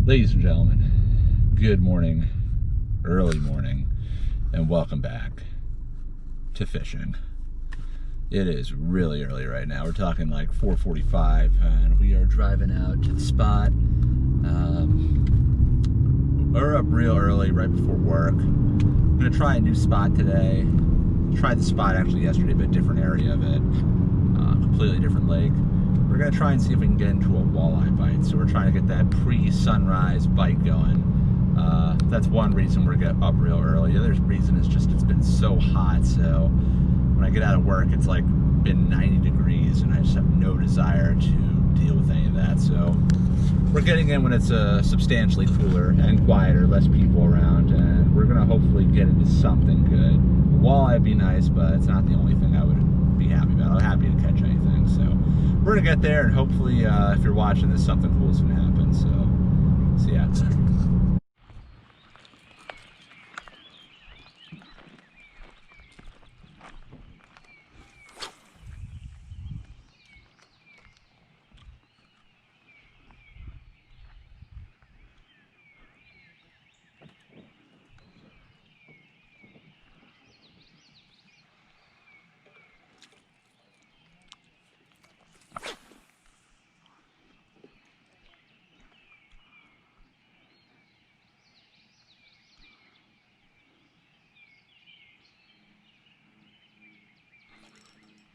Ladies and gentlemen, good morning, early morning, and welcome back to fishing. It is really early right now. We're talking like 4:45, and we are driving out to the spot. We're up real early, right before work. I'm gonna try a new spot today. Tried the spot actually yesterday, but a different area of it, completely different lake. We're gonna try and see if we can get into a walleye bite. So we're trying to get that pre-sunrise bite going. That's one reason we're getting up real early. The other reason is just it's been so hot. So when I get out of work, it's like been 90 degrees, and I just have no desire to deal with any of that. So we're getting in when it's substantially cooler and quieter, less people around, and we're gonna hopefully get into something good. A walleye would be nice, but it's not the only thing I would be happy about. I'm happy to catch anything. So we're gonna get there, and hopefully, if you're watching this, something cool is gonna happen. So see you out there.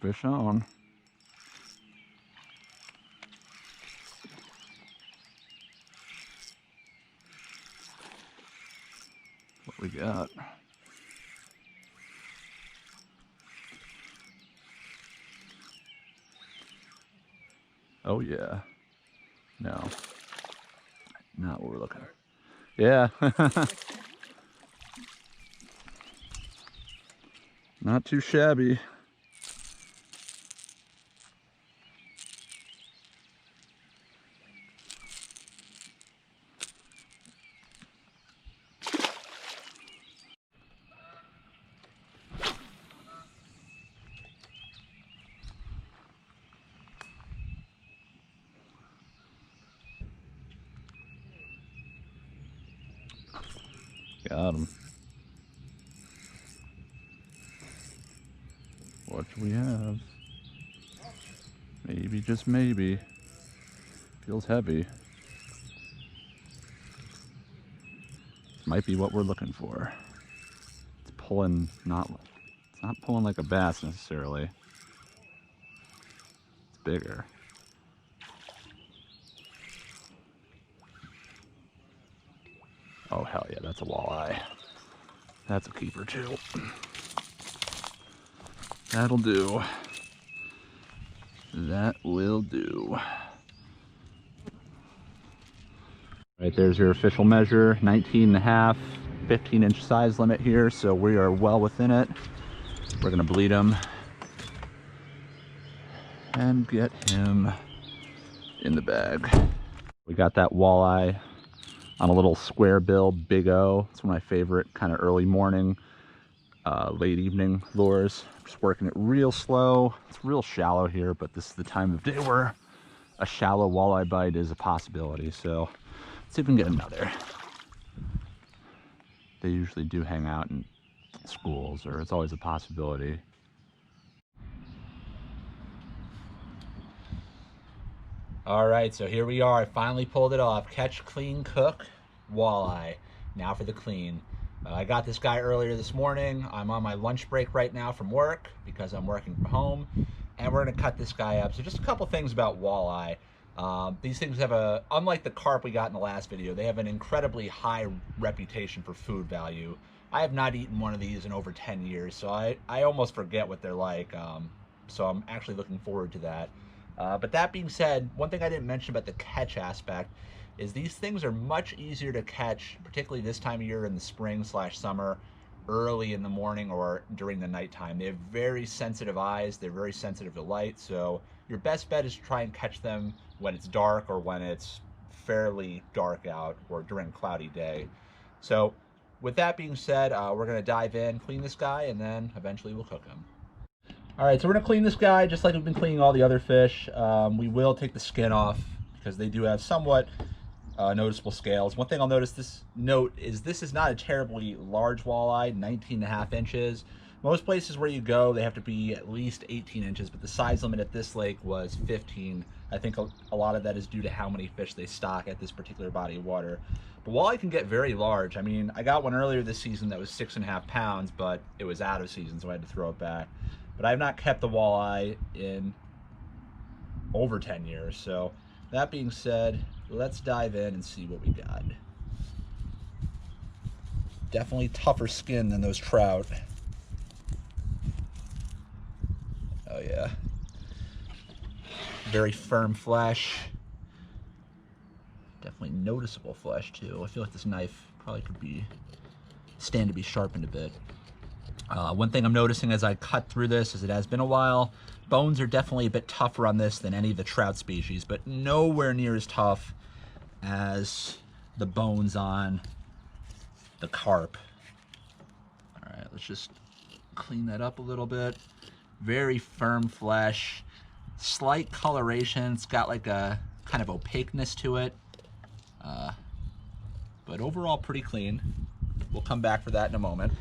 Fish on. What we got? Oh yeah. No. Not what we're looking for. Yeah. Not too shabby. Got him. What do we have? Maybe, just maybe. Feels heavy. Might be what we're looking for. It's pulling it's not pulling like a bass necessarily. It's bigger. Oh hell yeah, that's a walleye. That's a keeper too. That'll do. That will do. Right, there's your official measure, 19.5, 15-inch size limit here, so we are well within it. We're gonna bleed him and get him in the bag. We got that walleye on a little square bill, Big O. It's one of my favorite kind of early morning, late evening lures. Just working it real slow. It's real shallow here, but this is the time of day where a shallow walleye bite is a possibility. So let's see if we can get another. They usually do hang out in schools, or it's always a possibility. All right, so here we are. I finally pulled it off. Catch, clean, cook, walleye. Now for the clean. I got this guy earlier this morning. I'm on my lunch break right now from work because I'm working from home, and we're gonna cut this guy up. So just a couple things about walleye. These things have unlike the carp we got in the last video, they have an incredibly high reputation for food value. I have not eaten one of these in over 10 years, so I almost forget what they're like. So I'm actually looking forward to that. But that being said, one thing I didn't mention about the catch aspect is these things are much easier to catch, particularly this time of year in the spring/summer, early in the morning or during the nighttime. They have very sensitive eyes. They're very sensitive to light. So your best bet is to try and catch them when it's dark or when it's fairly dark out or during a cloudy day. So with that being said, we're going to dive in, clean this guy, and then eventually we'll cook him. All right, so we're gonna clean this guy just like we've been cleaning all the other fish. We will take the skin off because they do have somewhat noticeable scales. One thing I'll note is this is not a terribly large walleye, 19.5 inches. Most places where you go, they have to be at least 18 inches, but the size limit at this lake was 15. I think a lot of that is due to how many fish they stock at this particular body of water. But walleye can get very large. I mean, I got one earlier this season that was 6.5 pounds, but it was out of season, so I had to throw it back. But I have not kept the walleye in over 10 years. So that being said, let's dive in and see what we got. Definitely tougher skin than those trout. Oh yeah. Very firm flesh. Definitely noticeable flesh too. I feel like this knife probably could stand to be sharpened a bit. One thing I'm noticing as I cut through this, as it has been a while, bones are definitely a bit tougher on this than any of the trout species, but nowhere near as tough as the bones on the carp. All right, let's just clean that up a little bit. Very firm flesh, slight coloration. It's got like a kind of opaqueness to it, but overall pretty clean. We'll come back for that in a moment.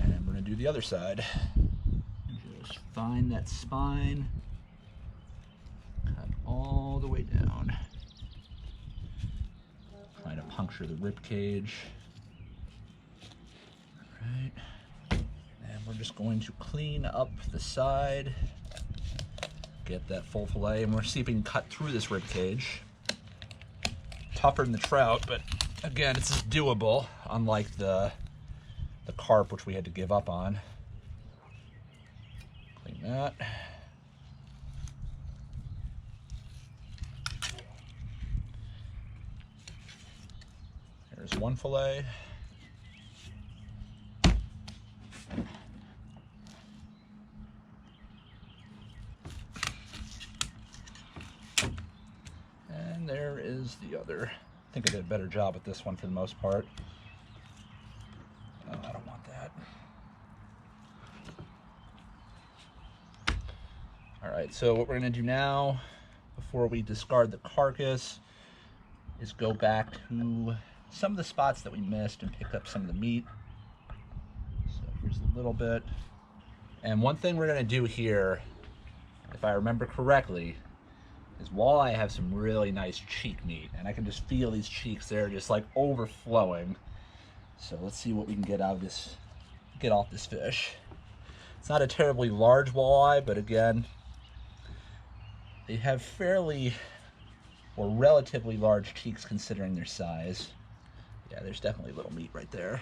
And we're gonna do the other side. Just find that spine, cut all the way down. Trying to puncture the rib cage. All right. And we're just going to clean up the side, get that full fillet, and we're see if we can cut through this rib cage. Tougher than the trout, but again, it's doable, unlike the carp, which we had to give up on. Clean that. There's one fillet. And there is the other. I think I did a better job with this one for the most part. Oh, I don't want that. All right, so what we're gonna do now, before we discard the carcass, is go back to some of the spots that we missed and pick up some of the meat. So here's a little bit. And one thing we're gonna do here, if I remember correctly, is walleye have some really nice cheek meat, and I can just feel these cheeks there just like overflowing. So let's see what we can get out of this, get off this fish. It's not a terribly large walleye, but again, they have fairly or relatively large cheeks considering their size. Yeah, there's definitely a little meat right there.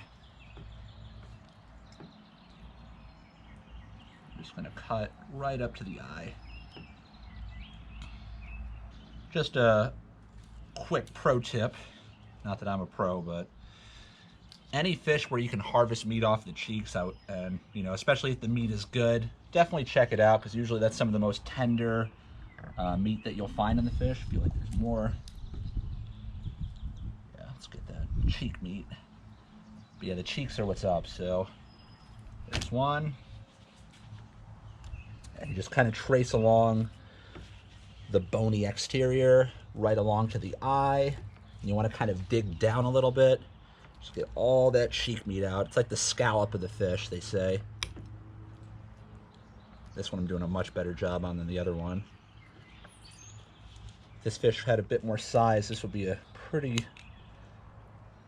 I'm just gonna cut right up to the eye. Just a quick pro tip, not that I'm a pro, but any fish where you can harvest meat off the cheeks out, and you know, especially if the meat is good, definitely check it out, because usually that's some of the most tender meat that you'll find in the fish. I feel like there's more. Yeah, let's get that cheek meat. But yeah, the cheeks are what's up. So there's one, and you just kind of trace along the bony exterior right along to the eye, and you want to kind of dig down a little bit, just get all that cheek meat out. It's like the scallop of the fish, they say. This one I'm doing a much better job on than the other one. If this fish had a bit more size, this would be a pretty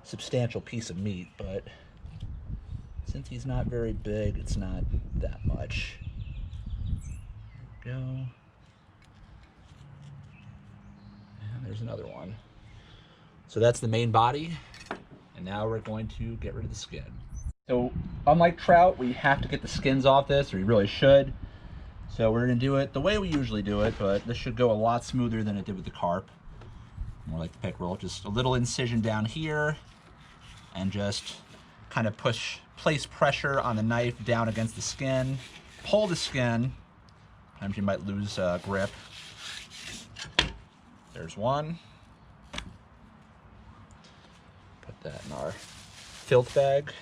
substantial piece of meat, but since he's not very big, it's not that much. There we go. There's another one. So that's the main body, and now we're going to get rid of the skin. So unlike trout, we have to get the skins off this, or you really should. So we're gonna do it the way we usually do it, but this should go a lot smoother than it did with the carp. More like the pickerel, just a little incision down here, and just kind of place pressure on the knife down against the skin. Pull the skin. Sometimes you might lose grip. There's one. Put that in our filth bag.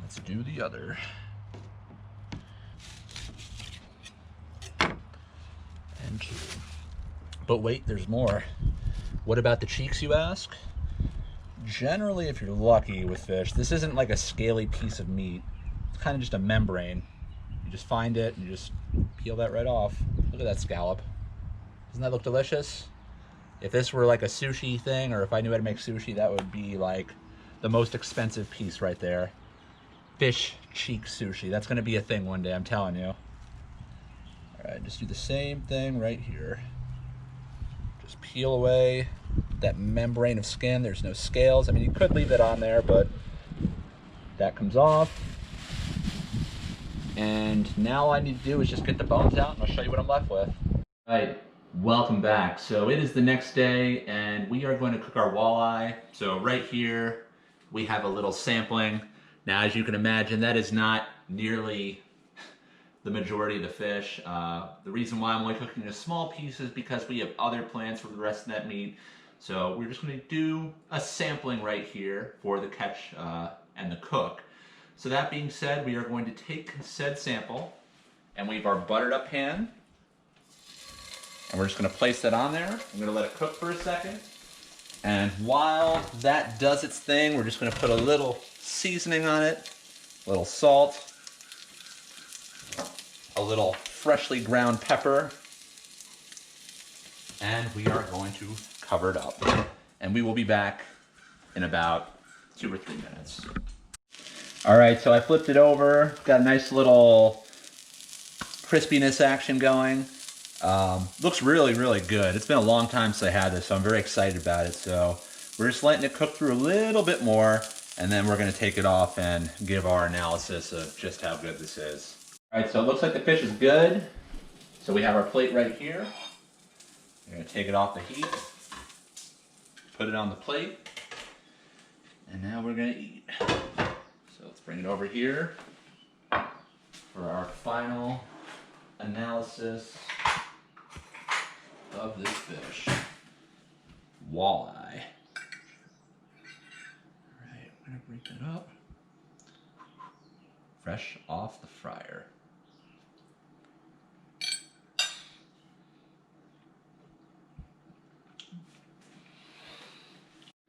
Let's do the other. And two. But wait, there's more. What about the cheeks, you ask? Generally, if you're lucky with fish, this isn't like a scaly piece of meat. It's kind of just a membrane. You just find it and you just peel that right off. Look at that scallop. Doesn't that look delicious? If this were like a sushi thing, or if I knew how to make sushi, that would be like the most expensive piece right there. Fish cheek sushi. That's gonna be a thing one day, I'm telling you. All right, just do the same thing right here. Just peel away that membrane of skin. There's no scales. I mean, you could leave it on there, but that comes off. And now all I need to do is just get the bones out, and I'll show you what I'm left with. All right, welcome back. So it is the next day, and we are going to cook our walleye. So right here, we have a little sampling. Now, as you can imagine, that is not nearly the majority of the fish. The reason why I'm only cooking a small piece is because we have other plans for the rest of that meat. So we're just going to do a sampling right here for the catch and the cook. So that being said, we are going to take said sample, and we have our buttered up pan, and we're just going to place that on there. I'm going to let it cook for a second. And while that does its thing, we're just going to put a little seasoning on it, a little salt, a little freshly ground pepper, and we are going to cover it up. And we will be back in about 2 or 3 minutes. All right, so I flipped it over, got a nice little crispiness action going. Looks really, really good. It's been a long time since I had this, so I'm very excited about it. So we're just letting it cook through a little bit more, and then we're gonna take it off and give our analysis of just how good this is. All right, so it looks like the fish is good. So we have our plate right here. We're gonna take it off the heat, put it on the plate, and now we're gonna eat. So let's bring it over here for our final analysis of this fish. Walleye. All right, I'm gonna break that up. Fresh off the fryer.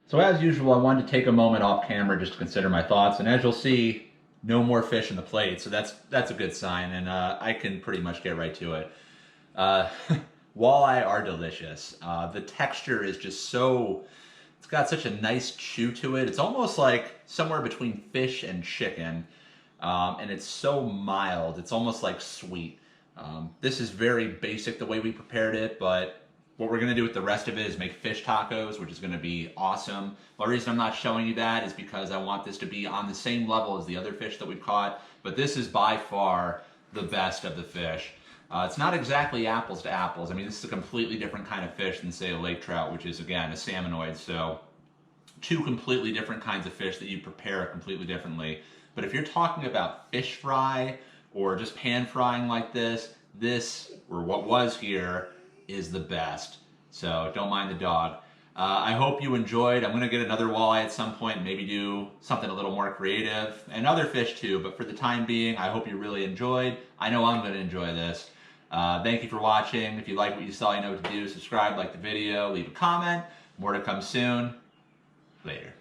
So as usual, I wanted to take a moment off camera just to consider my thoughts, and as you'll see, no more fish in the plate, so that's a good sign, and I can pretty much get right to it. Walleye are delicious. The texture is just so, it's got such a nice chew to it. It's almost like somewhere between fish and chicken, and it's so mild. It's almost like sweet. This is very basic the way we prepared it, but what we're gonna do with the rest of it is make fish tacos, which is gonna be awesome. The reason I'm not showing you that is because I want this to be on the same level as the other fish that we've caught, but this is by far the best of the fish. It's not exactly apples to apples. I mean, this is a completely different kind of fish than, say, a lake trout, which is, again, a salmonoid. So 2 completely different kinds of fish that you prepare completely differently. But if you're talking about fish fry or just pan frying like this, or what was here, is the best. So don't mind the dog. I hope you enjoyed. I'm gonna get another walleye at some point, maybe do something a little more creative, and other fish too, but for the time being, I hope you really enjoyed. I know I'm gonna enjoy this. Thank you for watching. If you like what you saw, you know what to do. Subscribe, like the video, leave a comment. More to come soon. Later.